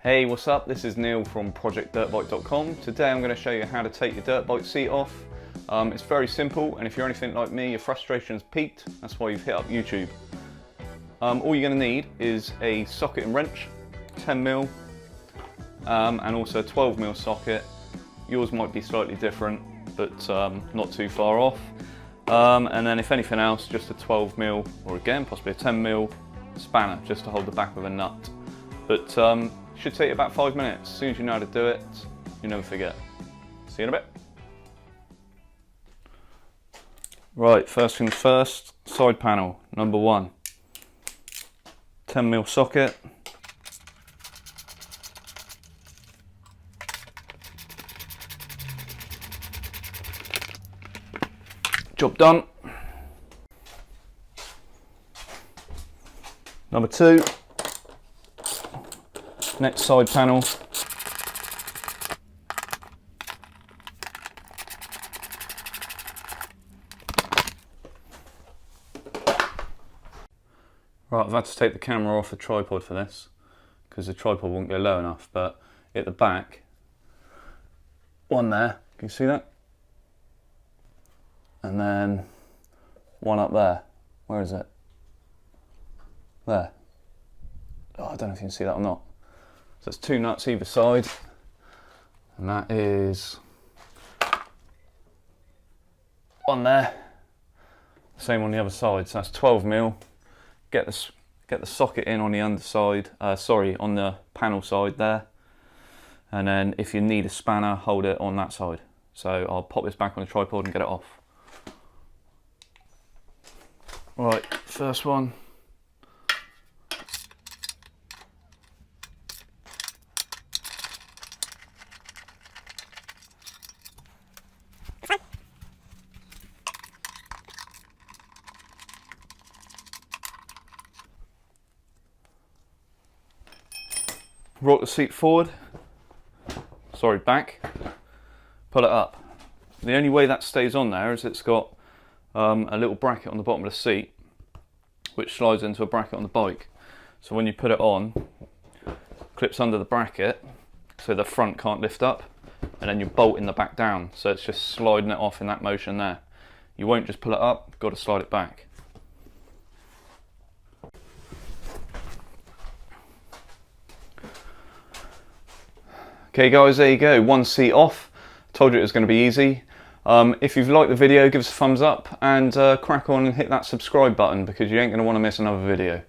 Hey, what's up? This is Neil from ProjectDirtBike.com. Today I'm going to show you how to take your dirt bike seat off. It's very simple, and if you're anything like me, your frustration's peaked. That's why you've hit up YouTube. All you're going to need is a socket and wrench, 10mm, and also a 12mm socket. Yours might be slightly different, but not too far off. And then if anything else, just a 12mm, or again, possibly a 10mm spanner, just to hold the back of a nut. But should take you about 5 minutes. As soon as you know how to do it, you'll never forget. See you in a bit. Right, first things first, side panel, number 1. 10mm socket. Job done. Number 2. Next side panel. Right, I've had to take the camera off the tripod for this because the tripod won't go low enough, but at the back, one there, can you see that? And then one up there. Where is it? There. Oh, I don't know if you can see that or not. So it's 2 nuts either side, and that is one there. Same on the other side. So that's 12mm. Get the socket in on the underside. On the panel side there. And then if you need a spanner, hold it on that side. So I'll pop this back on the tripod and get it off. Right, first one. Rock the seat forward, back, pull it up. The only way that stays on there is it's got a little bracket on the bottom of the seat which slides into a bracket on the bike. So when you put it on, clips under the bracket so the front can't lift up, and then you're bolting the back down, so it's just sliding it off in that motion there. You won't just pull it up, you've got to slide it back. Okay guys, there you go, one seat off. Told you it was going to be easy. If you've liked the video, give us a thumbs up and crack on and hit that subscribe button because you ain't going to want to miss another video.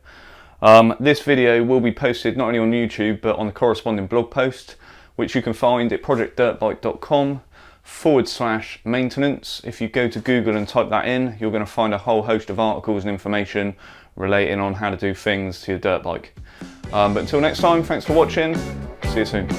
This video will be posted not only on YouTube but on the corresponding blog post, which you can find at projectdirtbike.com/maintenance. If you go to Google and type that in, you're going to find a whole host of articles and information relating on how to do things to your dirt bike. But until next time, thanks for watching. See you soon.